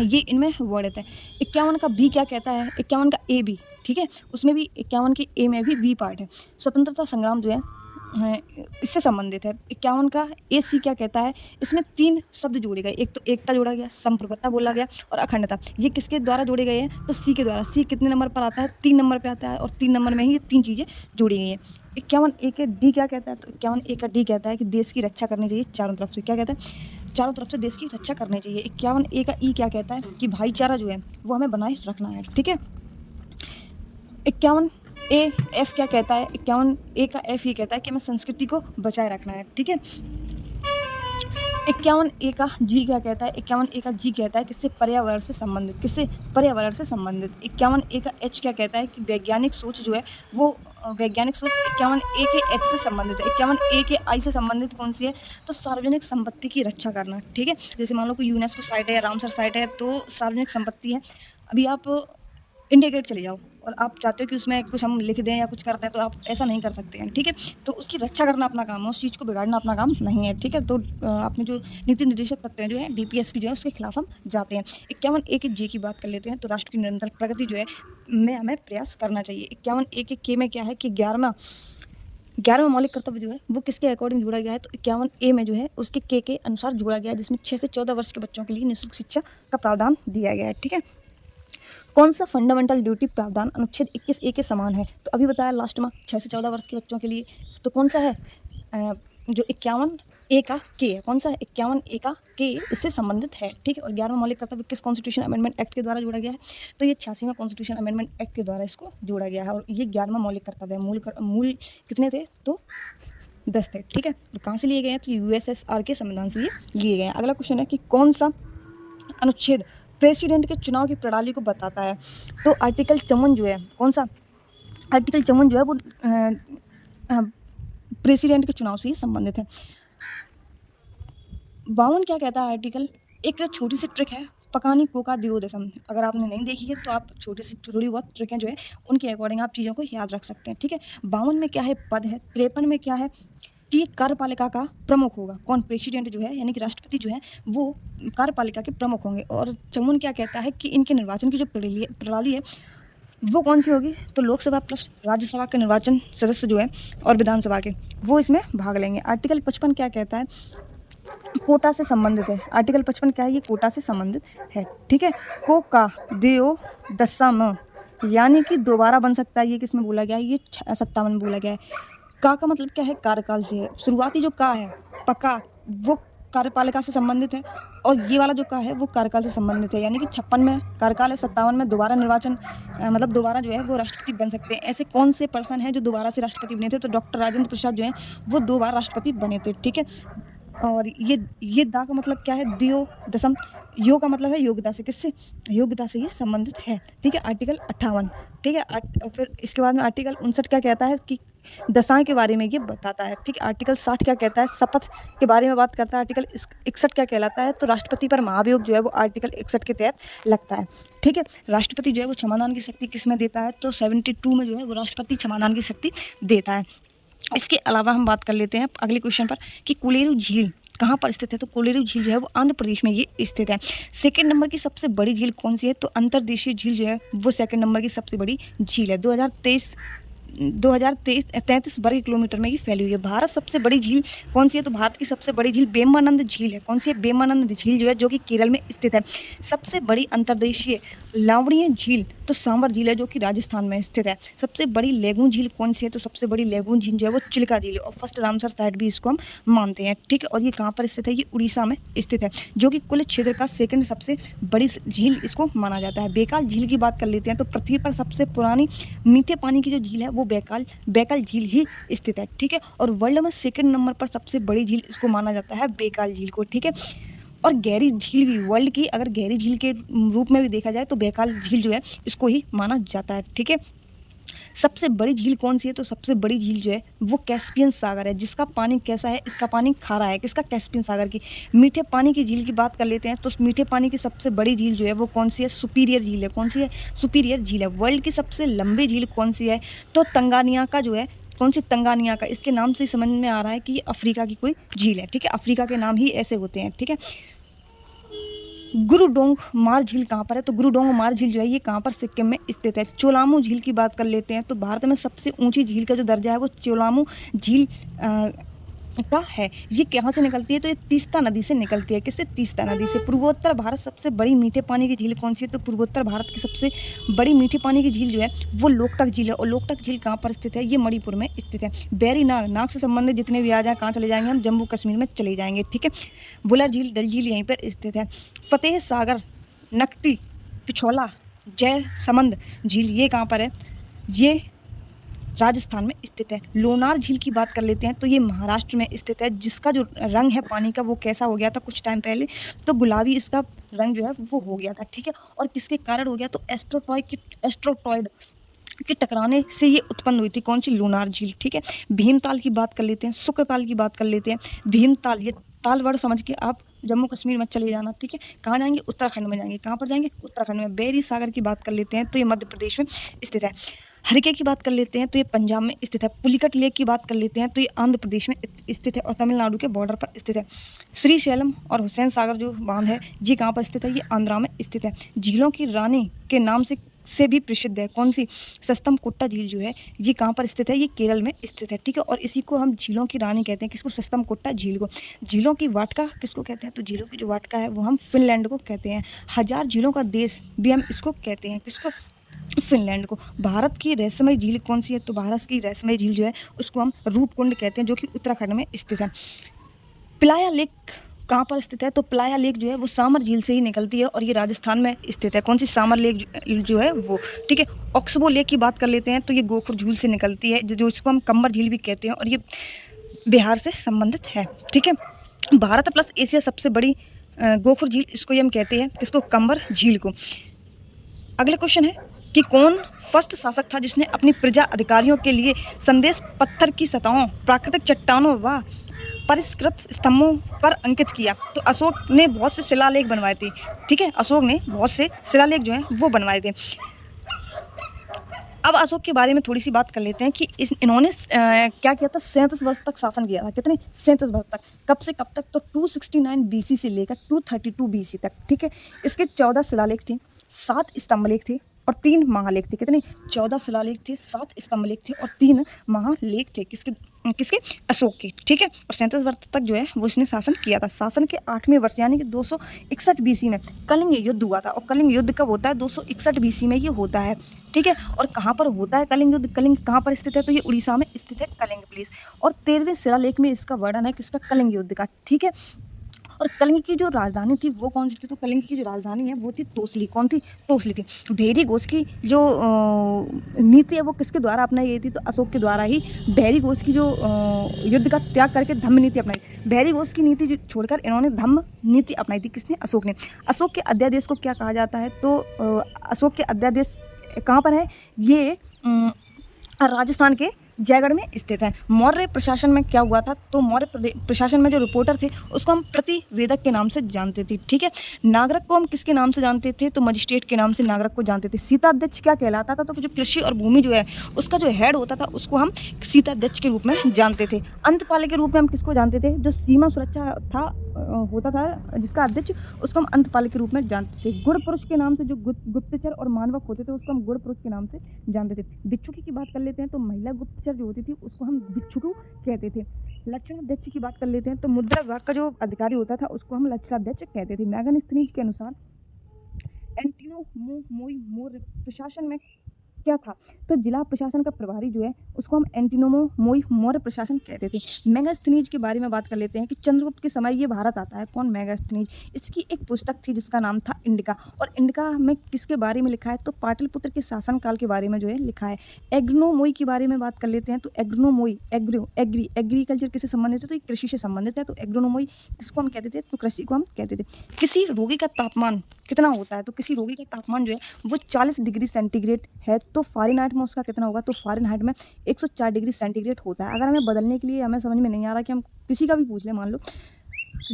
ये इनमें वर्णित है। 51 का बी क्या कहता है, 51 का ए बी। ठीक है, उसमें भी 51 के ए में भी बी पार्ट है। स्वतंत्रता संग्राम जो है इससे संबंधित है। 51 का ए सी क्या कहता है, इसमें 3 शब्द जोड़े गए। एक तो एकता जोड़ा गया, संप्रभुता बोला गया और अखंडता। ये किसके द्वारा जोड़े गए हैं, तो सी के द्वारा। सी कितने नंबर पर आता है, 3 नंबर पे आता है। और 3 नंबर में ही ये 3 चीज़ें जोड़ी गई हैं। 51A के डी क्या कहता है, तो 51A का डी कहता है कि देश की रक्षा करनी चाहिए चारों तरफ से। क्या कहता है, चारों तरफ से देश की रक्षा करनी चाहिए। 51A का ई क्या कहता है कि भाईचारा जो है वो हमें बनाए रखना है। ठीक है, 51A एफ क्या कहता है, 51A का एफ ये कहता है कि हमें संस्कृति को बचाए रखना है। ठीक है, 51 ए का जी क्या कहता है? 51 ए का जी कहता है किससे? पर्यावरण से संबंधित। किससे? पर्यावरण से संबंधित। 51 ए का एच क्या कहता है कि वैज्ञानिक सोच जो है वो वैज्ञानिक सोच 51 ए के एच से संबंधित है। 51 ए के आई से संबंधित कौन सी है? तो सार्वजनिक संपत्ति की रक्षा करना, ठीक है? जैसे मान लो कोई यूनेस्को साइट है या रामसर साइट है तो सार्वजनिक संपत्ति है। अभी आप इंडिया गेट चले जाओ और आप चाहते हो कि उसमें कुछ हम लिख दें या कुछ कर दें, तो आप ऐसा नहीं कर सकते हैं, ठीक है? तो उसकी रक्षा करना अपना काम है, उस चीज़ को बिगाड़ना अपना काम नहीं है, ठीक है? तो आपने जो नीति निर्देशक तत्व हैं जो है डीपीएसपी जो है उसके खिलाफ हम जाते हैं। 51 ए के जे की बात कर लेते हैं, तो राष्ट्र की निरंतर प्रगति जो है में हमें प्रयास करना चाहिए। 51 ए के में क्या है कि 11वां मौलिक कर्तव्य जो है वो किसके अकॉर्डिंग जोड़ा गया है? तो 51 ए में जो है उसके के अनुसार जोड़ा गया है, जिसमें 6 से 14 वर्ष के बच्चों के लिए निःशुल्क शिक्षा का प्रावधान दिया गया है, ठीक है? कौन सा फंडामेंटल ड्यूटी प्रावधान अनुच्छेद 21 ए के समान है? तो अभी बताया लास्ट में 6 से 14 वर्ष के बच्चों के लिए, तो कौन सा है? जो 51 ए का के है, कौन सा है? 51 ए का के इससे संबंधित है, ठीक है? और 11वां मौलिक कर्तव्य किस कॉन्स्टिट्यूशन अमेंडमेंट एक्ट के द्वारा जोड़ा गया है? तो ये 86वां कॉन्स्टिट्यूशन अमेंडमेंट एक्ट के द्वारा इसको जोड़ा गया है, और ये 11वां मौलिक कर्तव्य है। मूल कितने थे? तो 10 थे, ठीक है? तो कहाँ से लिए गए हैं? तो यूएसएसआर के संविधान से ये लिए गए हैं। अगला क्वेश्चन है कि कौन सा अनुच्छेद प्रेसिडेंट के चुनाव की प्रणाली को बताता है? तो आर्टिकल 54 जो है, कौन सा? आर्टिकल 54 जो है वो प्रेसिडेंट के चुनाव से ही संबंधित है। 52 क्या कहता है आर्टिकल? एक छोटी सी ट्रिक है, पकानी कोका दियोदशम। अगर आपने नहीं देखी है तो आप छोटी सी थोड़ी बहुत ट्रिकें जो है उनके अकॉर्डिंग आप चीज़ों को याद रख सकते हैं, ठीक है? 52 में क्या है? पद है। 53 में क्या है कि कार्यपालिका का प्रमुख होगा। कौन? प्रेसिडेंट जो है यानी कि राष्ट्रपति जो है वो कार्यपालिका के प्रमुख होंगे। और 54 क्या कहता है कि इनके निर्वाचन की जो प्रणाली है वो कौन सी होगी? तो लोकसभा प्लस राज्यसभा के निर्वाचन सदस्य जो है और विधानसभा के वो इसमें भाग लेंगे। आर्टिकल 55 क्या कहता है? कोटा से संबंधित है। आर्टिकल 55 क्या है? ये कोटा से संबंधित है, ठीक है? को का देओ दशम यानी कि दोबारा बन सकता है। ये किस में बोला गया है? ये 57 में बोला गया है। का मतलब क्या है? कार्यकाल से है। शुरुआती जो का है पका वो कार्यपालिका से संबंधित है, और ये वाला जो का है वो कार्यकाल से संबंधित है, यानी कि 56 में कार्यकाल है, 57 में दोबारा निर्वाचन मतलब दोबारा जो है वो राष्ट्रपति बन सकते हैं। ऐसे कौन से पर्सन हैं जो दोबारा से राष्ट्रपति बने थे? तो डॉक्टर राजेंद्र प्रसाद जो हैं वो 2 बार राष्ट्रपति बने थे, ठीक है? और ये दा का मतलब क्या है? दियो दशम। यो का मतलब है योग्यता से। किससे? योग्यता से ये संबंधित है, ठीक है? आर्टिकल 58, ठीक है? फिर इसके बाद में आर्टिकल 59 क्या कहता है कि दशाएं के बारे में ये बताता है, ठीक है? आर्टिकल 60 क्या कहता है? शपथ के बारे में बात करता है। आर्टिकल 61 क्या कहलाता है? तो राष्ट्रपति पर महाभियोग जो है वो आर्टिकल 61 के तहत लगता है, ठीक है? राष्ट्रपति जो है वो क्षमादान की शक्ति किस में देता है? तो 72 में जो है वो राष्ट्रपति क्षमादान की शक्ति देता है। इसके अलावा हम बात कर लेते हैं अगले क्वेश्चन पर कि कोलेरू झील कहाँ पर स्थित है? तो कोलेरू झील जो है वो आंध्र प्रदेश में ये स्थित है। सेकंड नंबर की सबसे बड़ी झील कौन सी है? तो अंतर्देशीय झील जो है वो सेकंड नंबर की सबसे बड़ी झील है। 2033 वर्ग किलोमीटर में ये फैली हुई है। भारत सबसे बड़ी झील कौन सी है? तो भारत की सबसे बड़ी झील बेमानंद झील है। कौन सी है? बेमानंद झील जो है जो कि केरल में स्थित है। सबसे बड़ी अंतर्देशीय लावणीय झील तो सांवर झील है जो कि राजस्थान में स्थित है। सबसे बड़ी लेगून झील कौन सी है? तो सबसे बड़ी लेगून झील जो है वो चिल्का झील है, और फर्स्ट रामसर साइट भी इसको हम मानते हैं, ठीक है? और ये कहाँ पर स्थित है? ये उड़ीसा में स्थित है, जो कि कुल क्षेत्र का सेकंड सबसे बड़ी झील इसको माना जाता है। बैकाल झील की बात कर लेते हैं, तो पृथ्वी पर सबसे पुरानी मीठे पानी की जो झील है वो बैकाल झील ही स्थित है, ठीक है? और वर्ल्ड में सेकंड नंबर पर सबसे बड़ी झील इसको माना जाता है बैकाल झील को, ठीक है? और गहरी झील भी वर्ल्ड की अगर गहरी झील के रूप में भी देखा जाए तो बैकाल झील जो है इसको ही माना जाता है, ठीक है? सबसे बड़ी झील कौन सी है? तो सबसे बड़ी झील जो है वो कैस्पियन सागर है, जिसका पानी कैसा है? इसका पानी खारा है। किसका? कैस्पियन सागर की। मीठे पानी की झील की बात कर लेते हैं, तो मीठे पानी की सबसे बड़ी झील जो है वो कौन सी है? सुपीरियर झील है। कौन सी है? सुपीरियर झील है। वर्ल्ड की सबसे लंबी झील कौन सी है? तो तंगानिया जो है, कौन सी? तंगानिया का। इसके नाम से समझ में आ रहा है कि ये अफ्रीका की कोई झील है, ठीक है? अफ्रीका के नाम ही ऐसे होते हैं, ठीक है? गुरुडोंग मार झील कहाँ पर है? तो गुरुडोंग मार झील जो है ये कहाँ पर? सिक्किम में स्थित है। चोलामू झील की बात कर लेते हैं, तो भारत में सबसे ऊंची झील का जो दर्जा है वो चोलामू झील का है। ये कहाँ से निकलती है? तो ये तीस्ता नदी से निकलती है। किससे? तीस्ता नदी से। पूर्वोत्तर भारत सबसे बड़ी मीठे पानी की झील कौन सी है? तो पूर्वोत्तर भारत की सबसे बड़ी मीठे पानी की झील जो है वो लोकटक झील है, और लोकटक झील कहाँ पर स्थित है? ये मणिपुर में स्थित है। बैरी नाग से संबंधित जितने भी आ जाए कहाँ चले जाएंगे? हम जम्मू कश्मीर में चले जाएंगे, ठीक है? बुलर झील, डल झील यहीं पर स्थित है। फतेह सागर, नकटी, पिछोला, जय समंद झील ये कहाँ पर है? ये राजस्थान में स्थित है। लोनार झील की बात कर लेते हैं तो ये महाराष्ट्र में स्थित है, जिसका जो रंग है पानी का वो कैसा हो गया था कुछ टाइम पहले, तो गुलाबी इसका रंग जो है वो हो गया था, ठीक है। और किसके कारण हो गया, तो एस्ट्रोटॉयड के टकराने से ये उत्पन्न हुई थी, कौन सी, लोनार झील, ठीक है। भीमताल की बात कर लेते हैं, शुक्रताल की बात कर लेते हैं। भीमताल, ये ताल वर्ड समझ के आप जम्मू कश्मीर में चले जाना, ठीक है। कहाँ जाएंगे, उत्तराखंड में जाएंगे। कहाँ पर जाएंगे, उत्तराखंड में। बेरी सागर की बात कर लेते हैं तो ये मध्य प्रदेश में स्थित है। हरिके की बात कर लेते हैं तो ये पंजाब में स्थित है। पुलिकट लेक की बात कर लेते हैं तो ये आंध्र प्रदेश में स्थित है और तमिलनाडु के बॉर्डर पर स्थित है। श्रीशैलम और हुसैन सागर जो बांध है ये कहाँ पर स्थित है, ये आंध्रा में स्थित है। झीलों की रानी के नाम से भी प्रसिद्ध है, कौन सी, सस्तम कुट्टा झील जो है ये कहाँ पर स्थित है, ये केरल में स्थित है, ठीक है। और इसी को हम झीलों की रानी कहते हैं, किसको, सस्तम कुट्टा झील को। झीलों की वाटिका किसको कहते हैं, तो झीलों की जो वाटिका है वो हम फिनलैंड को कहते हैं। हजार झीलों का देश भी हम इसको कहते हैं, किसको, फिनलैंड को। भारत की रहस्यमय झील कौन सी है, तो भारत की रहस्यमय झील जो है उसको हम रूपकुंड कहते हैं, जो कि उत्तराखंड में स्थित है। पिलाया लेक कहाँ पर स्थित है, तो पिलाया लेक जो है वो सामर झील से ही निकलती है और ये राजस्थान में स्थित है, कौन सी, सामर लेक जो है वो, ठीक है। ऑक्सबो लेक की बात कर लेते हैं तो ये गोखुर झील से निकलती है, जो इसको हम कंबर झील भी कहते हैं और ये बिहार से संबंधित है, ठीक है। भारत प्लस एशिया सबसे बड़ी गोखुर झील, इसको ये हम कहते हैं, किसको, कंबर झील को। अगला क्वेश्चन है कि कौन फर्स्ट शासक था जिसने अपनी प्रजा अधिकारियों के लिए संदेश पत्थर की सतहों, प्राकृतिक चट्टानों व परिष्कृत स्तंभों पर अंकित किया, तो अशोक ने बहुत से शिलालेख बनवाए थे, ठीक है। अशोक ने बहुत से शिलालेख जो हैं वो बनवाए थे। अब अशोक के बारे में थोड़ी सी बात कर लेते हैं कि इन्होंने क्या किया था, 37 वर्ष तक शासन किया था, कितने, 37 वर्ष तक। कब से कब तक, तो 269 BC से लेकर 232 BC तक, ठीक है। इसके 14 शिलालेख थे, 7 स्तंभलेख थे और 3 महालेख थे, कितने, 14 शिलालेख थे, 7 स्तंभलेख थे और 3 महालेख थे, किसके, अशोक के, ठीक है। और 37 वर्ष तक जो है वो इसने शासन किया था। शासन के 8वें वर्ष यानी कि 261 BC में कलिंग युद्ध हुआ था, और कलिंग युद्ध कब होता है, 261 BC में ये होता है, ठीक है। और कहाँ पर होता है कलिंग युद्ध, कलिंग कहाँ पर स्थित है, तो ये उड़ीसा में स्थित है, कलिंग प्लेस। और 13वें शिलालेख में इसका वर्णन है, किसका, कलिंग युद्ध का, ठीक है। और कलिंग की जो राजधानी थी वो कौन सी थी, तो कलिंग की जो राजधानी है वो थी तोसली, कौन थी, तोसली थी। भेरी घोष की जो नीति है वो किसके द्वारा अपनाई गई थी, तो अशोक के द्वारा ही भेरी घोष की जो युद्ध का त्याग करके धम्म नीति अपनाई। भेरी घोष की नीति जो छोड़कर इन्होंने धम्म नीति अपनाई थी, किसने, अशोक ने। अशोक के अध्यादेश को क्या कहा जाता है, तो अशोक के अध्यादेश कहाँ पर है, ये राजस्थान के जयगढ़ में स्थित है। मौर्य प्रशासन में क्या हुआ था, तो मौर्य प्रशासन में जो रिपोर्टर थे उसको हम प्रतिवेदक के नाम से जानते थे, ठीक है। नागरिक को हम किसके नाम से जानते थे, तो मजिस्ट्रेट के नाम से नागरिक को जानते थे। सीताध्यक्ष क्या कहलाता था, तो जो कृषि और भूमि जो है उसका जो हेड होता था उसको हम सीताध्यक्ष के रूप में जानते थे। अंतपालक के रूप में हम किसको जानते थे, जो सीमा सुरक्षा था होता था जिसका अध्यक्ष, उसको हम अंतपालक के रूप में जानते थे। गुण पुरुष के नाम से जो गुप्तचर और मानवक होते थे उसको हम गुण पुरुष के नाम से जानते थे। भिक्षुकी की बात कर लेते हैं तो महिला गुप्तचर जो होती थी उसको हम भिक्षुक कहते थे। लक्षणाध्यक्ष की बात कर लेते हैं तो मुद्रा विभाग का जो अधिकारी होता था उसको हम लक्षणाध्यक्ष कहते थे। मैगस्थनीज के अनुसार एंटिनोमोई मौर्य प्रशासन में क्या था, तो जिला प्रशासन का प्रभारी जो है उसको हम एंटिनोमोई मौर्य प्रशासन कहते थे। मैगस्थनीज के बारे में बात कर लेते हैं कि चंद्रगुप्त के समय ये भारत आता है, कौन, मैगस्थनीज। इसकी एक पुस्तक थी जिसका नाम था इंडिका, और इंडिका में किसके बारे में लिखा है, तो पाटलिपुत्र के शासनकाल के बारे में जो है लिखा है। एग्रोनोमोई के बारे में बात कर लेते हैं तो एग्रोनोमोई, एग्रीकल्चर किससे संबंधित है, तो कृषि से संबंधित है। तो एग्रोनोमोई किसको हम कहते थे, तो कृषि को हम कहते थे। किसी रोगी का तापमान कितना होता है, तो किसी रोगी का तापमान जो है वो 40 डिग्री सेंटीग्रेड है, तो फ़ारेनहाइट में उसका कितना होगा, तो फ़ारेनहाइट में 104 डिग्री सेंटीग्रेड होता है। अगर हमें बदलने के लिए हमें समझ में नहीं आ रहा कि हम किसी का भी पूछ लें, मान लो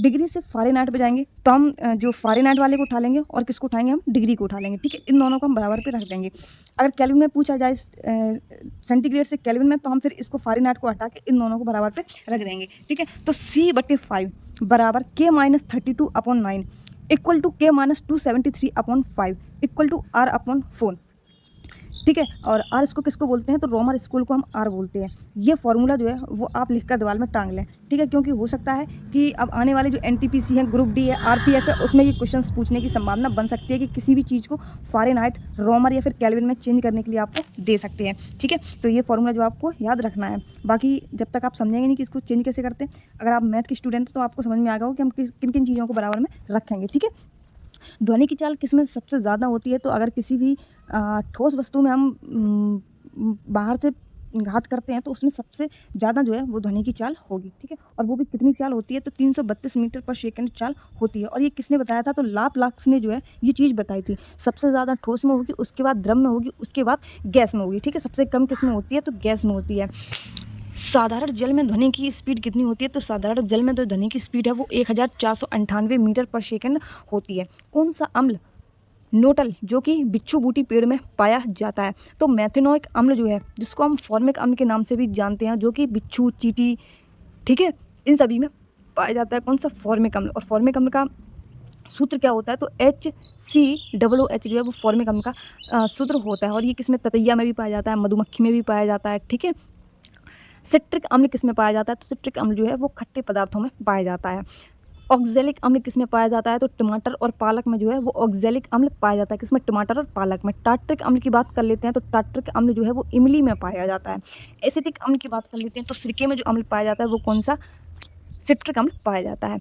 डिग्री से फ़ारेनहाइट पे जाएंगे तो हम जो फ़ारेनहाइट वाले को उठा लेंगे और किसको उठाएंगे, हम डिग्री को उठा लेंगे, ठीक है। इन दोनों को हम बराबर पे रख देंगे। अगर केल्विन में पूछा जाए सेंटीग्रेड से केल्विन में, तो हम फिर इसको फ़ारेनहाइट को हटा के इन दोनों को बराबर पे रख देंगे, ठीक है। तो C/5 बराबर K-32/9 equal to K-273/5 equal to R/4, ठीक है। और आर इसको किसको बोलते हैं, तो रोमन स्कूल को हम आर बोलते हैं। ये फॉर्मूला जो है वो आप लिखकर दीवार में टांग लें, ठीक है, क्योंकि हो सकता है कि अब आने वाले जो NTPC है, ग्रुप डी है, RPF है, उसमें ये क्वेश्चंस पूछने की संभावना बन सकती है कि किसी भी चीज़ को फ़ारेनहाइट, रोमर या फिर केल्विन में चेंज करने के लिए आपको दे सकते हैं, ठीक है। तो ये फॉर्मूला जो आपको याद रखना है। बाकी जब तक आप समझेंगे नहीं कि इसको चेंज कैसे करते हैं, अगर आप मैथ के स्टूडेंट हैं तो आपको समझ में आ गया हो कि हम किन किन चीज़ों को बराबर में रखेंगे, ठीक है। ध्वनि की चाल किसमें सबसे ज़्यादा होती है, तो अगर किसी भी ठोस वस्तु में हम बाहर से घात करते हैं तो उसमें सबसे ज़्यादा जो है वो ध्वनि की चाल होगी, ठीक है। और वो भी कितनी चाल होती है, तो 332 मीटर पर सेकंड चाल होती है। और ये किसने बताया था, तो लाप्लास ने जो है ये चीज़ बताई थी। सबसे ज़्यादा ठोस में होगी, उसके बाद द्रव में होगी, उसके बाद गैस में होगी, ठीक है। सबसे कम किस में होती है, तो गैस में होती है। साधारण जल में ध्वनि की स्पीड कितनी होती है, तो साधारण जल में जो ध्वनि की स्पीड है वो 1498 मीटर पर सेकंड होती है। कौन सा अम्ल नोटल जो कि बिच्छू बूटी पेड़ में पाया जाता है, तो मैथेनोइक अम्ल जो है, जिसको हम फॉर्मिक अम्ल के नाम से भी जानते हैं, जो कि बिच्छू, चींटी, ठीक है, इन सभी में पाया जाता है। कौन सा, फॉर्मिक अम्ल। और फॉर्मिक अम्ल का सूत्र क्या होता है, तो HCOOH जो है वो फॉर्मिक अम्ल का सूत्र होता है। और ये किसमें, ततैया में भी पाया जाता है, मधुमक्खी में भी पाया जाता है, ठीक है। सिट्रिक अम्ल किस में पाया जाता है, तो सिट्रिक अम्ल जो है वो खट्टे पदार्थों में पाया जाता है। ऑक्जेलिक अम्ल किस में पाया जाता है, तो टमाटर और पालक में जो है वो ऑक्जेलिक अम्ल पाया जाता है। किसमें, टमाटर और पालक में। टार्ट्रिक अम्ल की बात कर लेते हैं, तो टार्ट्रिक अम्ल जो है वो इमली में पाया जाता है। एसिटिक अम्ल की बात कर लेते हैं, तो सिरके में जो अम्ल पाया जाता है वो कौन सा, सिट्रिक अम्ल पाया जाता है।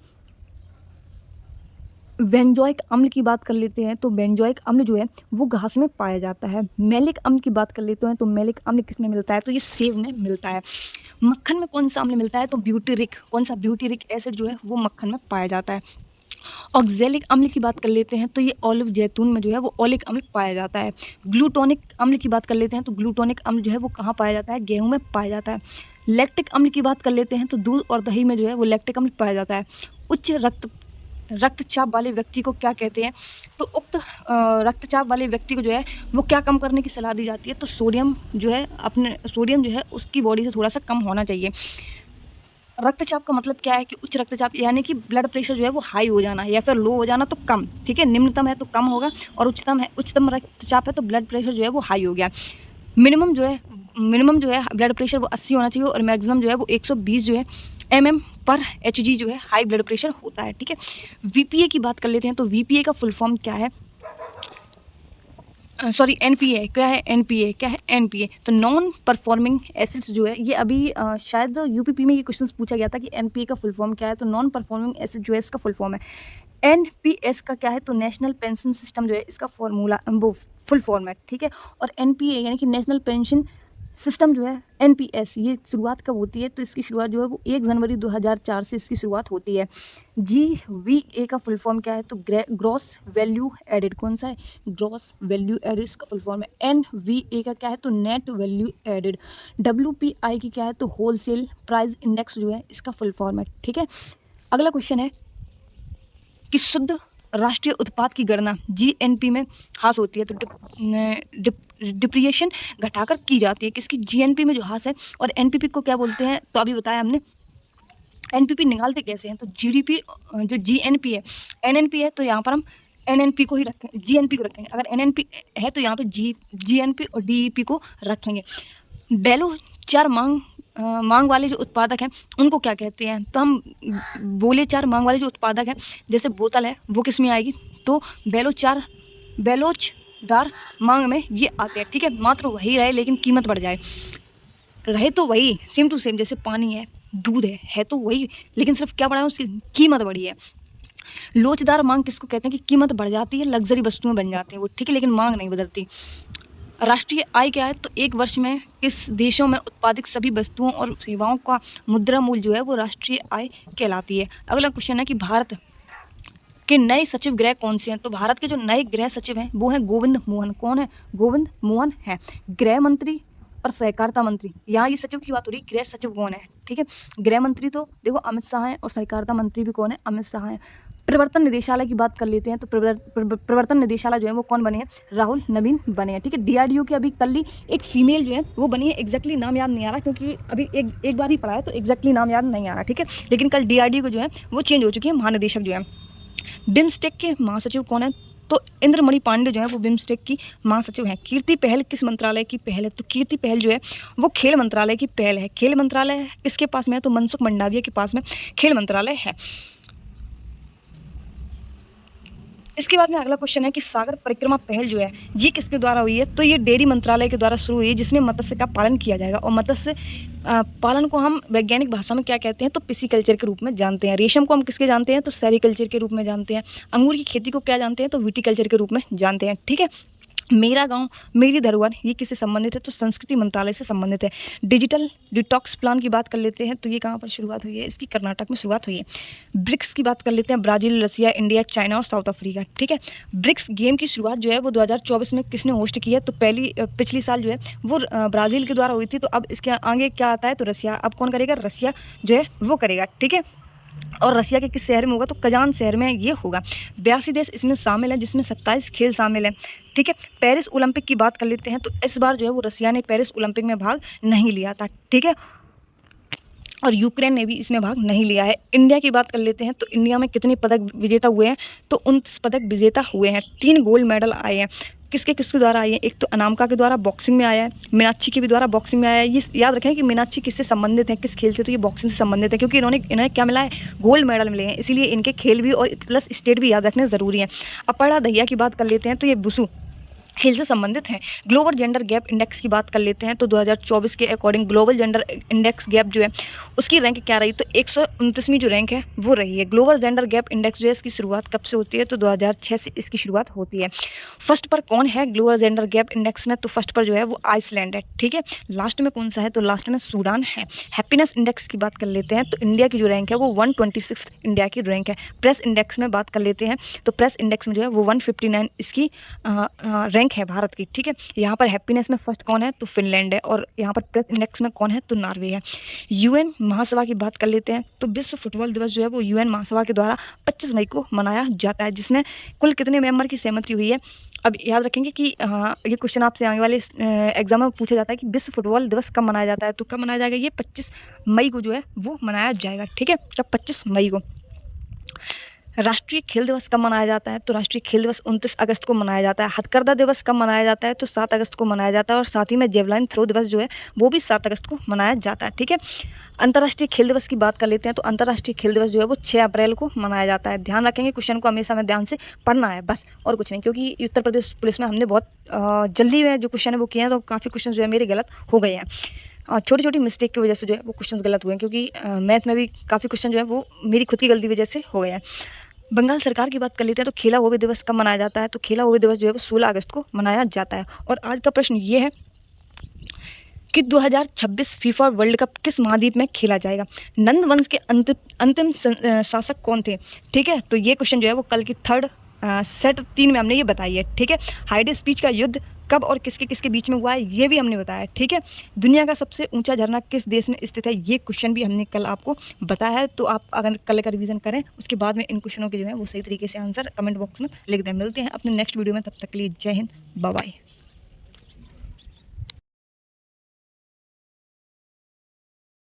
बेंजोइक अम्ल की बात कर लेते हैं, तो बेंजोइक अम्ल जो है वो घास में पाया जाता है। मैलिक अम्ल की बात कर लेते हैं, तो मैलिक अम्ल किस में मिलता है, तो ये सेब में मिलता है। मक्खन में कौन सा अम्ल मिलता है, तो ब्यूटेरिक। कौन सा, ब्यूटेरिक एसिड जो है वो मक्खन में पाया जाता है। ऑक्जेलिक अम्ल की बात कर लेते हैं, तो ये ऑलिव जैतून में जो है वो ऑलिक अम्ल पाया जाता है। ग्लूटोनिक अम्ल की बात कर लेते हैं, तो ग्लूटोनिक अम्ल जो है वो कहाँ पाया जाता है, गेहूं में पाया जाता है। लैक्टिक अम्ल की बात कर लेते हैं, तो दूध और दही में जो है वो लैक्टिक अम्ल पाया जाता है। उच्च रक्तचाप वाले व्यक्ति को क्या कहते हैं, तो उक्त रक्तचाप वाले व्यक्ति को जो है वो क्या कम करने की सलाह दी जाती है, तो सोडियम जो है उसकी बॉडी से थोड़ा सा कम होना चाहिए। रक्तचाप का मतलब क्या है, कि उच्च रक्तचाप यानी कि ब्लड प्रेशर जो है वो हाई हो जाना, या फिर लो हो जाना, तो कम, ठीक है। निम्नतम है तो कम होगा, और उच्चतम रक्तचाप है तो ब्लड प्रेशर जो है वो हाई हो गया। मिनिमम जो है ब्लड प्रेशर वो 80 होना चाहिए, और मैक्सिमम जो है वो 120 जो है mm/Hg जो है हाई ब्लड प्रेशर होता है, ठीक है। VPA की बात कर लेते हैं, तो VPA का फुल फॉर्म क्या है, सॉरी NPA क्या है, NPA तो नॉन परफॉर्मिंग एसिड्स जो है, ये अभी शायद UPP में ये क्वेश्चन पूछा गया था कि NPA का फुल फॉर्म क्या है, तो नॉन परफॉर्मिंग एसिड जो है इसका फुल फॉर्म है। NPS का क्या है, तो नेशनल पेंशन सिस्टम जो है इसका फॉर्मूला वो फुल फॉर्म है, ठीक है। और NPA यानी कि नेशनल पेंशन सिस्टम जो है NPS, ये शुरुआत कब होती है, तो इसकी शुरुआत जो है वो 1 जनवरी 2004 से इसकी शुरुआत होती है। GVA का फुल फॉर्म क्या है, तो ग्रॉस वैल्यू एडेड। कौन सा है, ग्रॉस वैल्यू एडेड इसका फुल फॉर्म है। NVA का क्या है, तो नेट वैल्यू एडेड। WPI की क्या है, तो होलसेल प्राइस इंडेक्स जो है इसका फुल फॉर्म है, ठीक है। अगला क्वेश्चन है कि शुद्ध राष्ट्रीय उत्पाद की गणना GNP में हास होती है, तो डिप्रिएशन घटाकर की जाती है। किसकी, GNP में जो हास है। और NPP को क्या बोलते हैं, तो अभी बताया हमने। NPP निकालते कैसे हैं, तो GDP जो GNP है, NNP है, तो यहाँ पर हम NNP को ही रखें, GNP को रखेंगे। अगर NNP है तो यहाँ पे GNP और DEP को रखेंगे। बेलो चार मांग वाले जो उत्पादक हैं उनको क्या कहते हैं, तो हम बोले चार मांग वाले जो उत्पादक हैं, जैसे बोतल है वो किस में आएगी, तो बेलोचदार मांग में ये आते हैं, ठीक है। मात्र वही रहे लेकिन कीमत बढ़ जाए, रहे तो वही सेम टू सेम, जैसे पानी है, दूध है तो वही, लेकिन सिर्फ क्या बढ़ा है, उसकी कीमत बढ़ी है। लोचदार मांग किसको कहते हैं, कि कीमत बढ़ जाती है, लग्जरी वस्तुएं बन जाती हैं वो, ठीक है, लेकिन मांग नहीं बदलती। राष्ट्रीय आय क्या है, तो एक वर्ष में किस देशों में उत्पादित सभी वस्तुओं और सेवाओं का मुद्रा मूल्य जो है वो राष्ट्रीय आय कहलाती है। अगला क्वेश्चन है कि भारत के नए सचिव गृह कौन से हैं, तो भारत के जो नए गृह सचिव हैं वो हैं गोविंद मोहन। कौन है, गोविंद मोहन है। गृह मंत्री और सहकारिता मंत्री, यहाँ ये सचिव की बात हो रही, गृह सचिव कौन है, ठीक है। गृह मंत्री तो देखो अमित शाह हैं, और सहकारिता मंत्री भी कौन है, अमित शाह हैं। प्रवर्तन निदेशालय की बात कर लेते हैं, तो प्रवर्तन निदेशालय जो है वो कौन बने हैं, राहुल नवीन बने हैं, ठीक है। DRDO की अभी कल ही एक फीमेल जो है वो बनी है, एग्जैक्टली नाम याद नहीं आ रहा, क्योंकि अभी एक बार ही पढ़ा है तो एग्जैक्टली नाम याद नहीं आ रहा, ठीक है। लेकिन कल DRDO को जो है वो चेंज हो चुकी है महानिदेशक जो है। बिम्स्टेक के महासचिव कौन है, तो इंद्रमणि पांडे जो है वो बिम्स्टेक की महासचिव हैं। कीर्ति पहल किस मंत्रालय की पहल है, तो कीर्ति पहल जो है वो खेल मंत्रालय की पहल है। खेल मंत्रालय किसके पास में है, तो मनसुख मंडाविया के पास में खेल मंत्रालय है। इसके बाद में अगला क्वेश्चन है कि सागर परिक्रमा पहल जो है ये किसके द्वारा हुई है, तो ये डेयरी मंत्रालय के द्वारा शुरू हुई है, जिसमें मत्स्य का पालन किया जाएगा। और मत्स्य पालन को हम वैज्ञानिक भाषा में क्या कहते हैं, तो पिसीकल्चर के रूप में जानते हैं। रेशम को हम किसके जानते हैं, तो सेरीकल्चर के रूप में जानते हैं। अंगूर की खेती को क्या जानते हैं, तो विटीकल्चर के रूप में जानते हैं, ठीक है। मेरा गांव मेरी धरोहर ये किससे संबंधित है? तो संस्कृति मंत्रालय से संबंधित है। डिजिटल डिटॉक्स प्लान की बात कर लेते हैं तो ये कहाँ पर शुरुआत हुई है? इसकी कर्नाटक में शुरुआत हुई है। ब्रिक्स की बात कर लेते हैं, ब्राज़ील, रसिया, इंडिया, चाइना और साउथ अफ्रीका, ठीक है। ब्रिक्स गेम की शुरुआत जो है वो 2024 में किसने होस्ट की है? तो पिछली साल जो है वो ब्राज़ील के द्वारा हुई थी। तो अब इसके आगे क्या आता है? तो रसिया। अब कौन करेगा? रसिया जो है वो करेगा, ठीक है। और रसिया के किस शहर में होगा? तो कजान शहर में ये होगा। 82 देश इसमें शामिल हैं, जिसमें 27 खेल शामिल हैं, ठीक है। पेरिस ओलंपिक की बात कर लेते हैं तो इस बार जो है वो रसिया ने पेरिस ओलंपिक में भाग नहीं लिया था, ठीक है। और यूक्रेन ने भी इसमें भाग नहीं लिया है। इंडिया की बात कर लेते हैं तो इंडिया में कितने पदक विजेता हुए हैं? तो 29 पदक विजेता हुए हैं। 3 गोल्ड मेडल आए हैं। किसके किसके द्वारा आए हैं? एक तो अनामिका के द्वारा बॉक्सिंग में आया है, मीनाक्षी के भी द्वारा बॉक्सिंग में आया है। ये याद रखें कि मीनाक्षी किससे संबंधित है, किस खेल से? तो ये बॉक्सिंग से संबंधित है, क्योंकि इन्हें क्या मिला है? गोल्ड मेडल मिले हैं, इसीलिए इनके खेल भी और प्लस स्टेट भी याद रखने ज़रूरी है। अपर्णा दहिया की बात कर लेते हैं तो ये बुसू खेल से संबंधित हैं। ग्लोबल जेंडर गैप इंडेक्स की बात कर लेते हैं तो 2024 के according global gender index gap जो है उसकी रैंक क्या रही? तो 129वीं जो रैंक है वो रही है। ग्लोबल जेंडर गैप इंडेक्स जो है इसकी शुरुआत कब से होती है? तो 2006 से इसकी शुरुआत होती है। फर्स्ट पर कौन है ग्लोबल जेंडर गैप इंडेक्स में? तो फर्स्ट पर जो है वो आइसलैंड है, ठीक है। लास्ट में कौन सा है? तो लास्ट में सूडान है। हैप्पीनेस इंडेक्स की बात कर लेते हैं तो इंडिया की जो रैंक है वो 126 इंडिया की रैंक है। प्रेस इंडेक्स में बात कर लेते हैं तो प्रेस इंडेक्स में जो है वो 159 इसकी रैंक है भारत की, ठीक है। यहाँ पर हैप्पीनेस में फर्स्ट कौन है? तो फिनलैंड है। और यहाँ पर प्रेस इंडेक्स में कौन है? तो नॉर्वे है। यूएन महासभा की बात कर लेते हैं तो विश्व फुटबॉल दिवस जो है वो यूएन महासभा के द्वारा 25 मई को मनाया जाता है, जिसमें कुल कितने मेंबर की सहमति हुई है? अब याद रखेंगे कि ये क्वेश्चन आपसे आने वाले एग्जाम में पूछा जाता है कि विश्व फुटबॉल दिवस कब मनाया जाता है? तो कब मनाया जाएगा? ये 25 मई को जो है वो मनाया जाएगा, ठीक है। कब? 25 मई को। राष्ट्रीय खेल दिवस कब मनाया जाता है? तो राष्ट्रीय खेल दिवस 29 अगस्त को मनाया जाता है। हथकरघा दिवस कब मनाया जाता है? तो 7 अगस्त को मनाया जाता है। और साथ ही में जेवलाइन थ्रो दिवस जो है वो भी 7 अगस्त को मनाया जाता है, ठीक है। अंतर्राष्ट्रीय खेल दिवस की बात कर लेते हैं तो अंतर्राष्ट्रीय खेल दिवस जो है वो 6 अप्रैल को मनाया जाता है। ध्यान रखेंगे, क्वेश्चन को हमेशा में ध्यान से पढ़ना है बस, और कुछ नहीं, क्योंकि उत्तर प्रदेश पुलिस में हमने बहुत जल्दी में जो क्वेश्चन है वो किए हैं, तो काफ़ी क्वेश्चन जो है मेरे गलत हो गए हैं। छोटी छोटी मिस्टेक की वजह से जो है वो क्वेश्चन गलत हुए हैं, क्योंकि मैथ में भी काफ़ी क्वेश्चन जो है वो मेरी खुद की गलती की वजह से हो गए हैं। बंगाल सरकार की बात कर लेते हैं तो खेला हुए दिवस कब मनाया जाता है? तो खेला हुए दिवस जो है वो 16 अगस्त को मनाया जाता है। और आज का प्रश्न ये है कि 2026 फीफा वर्ल्ड कप किस महाद्वीप में खेला जाएगा? नंद वंश के अंतिम शासक कौन थे? ठीक है, तो ये क्वेश्चन जो है वो कल की थर्ड सेट 3 में हमने ये बताई है, ठीक है। हाइडे स्पीच का युद्ध कब और किसके किसके बीच में हुआ है ये भी हमने बताया, ठीक है। दुनिया का सबसे ऊंचा झरना किस देश में स्थित है ये क्वेश्चन भी हमने कल आपको बताया है। तो आप अगर कल का रिवीजन करें उसके बाद में इन क्वेश्चनों के जो है वो सही तरीके से आंसर कमेंट बॉक्स में लिख दें। मिलते हैं अपने नेक्स्ट वीडियो में, तब तक के लिए जय हिंद, बाय बाय।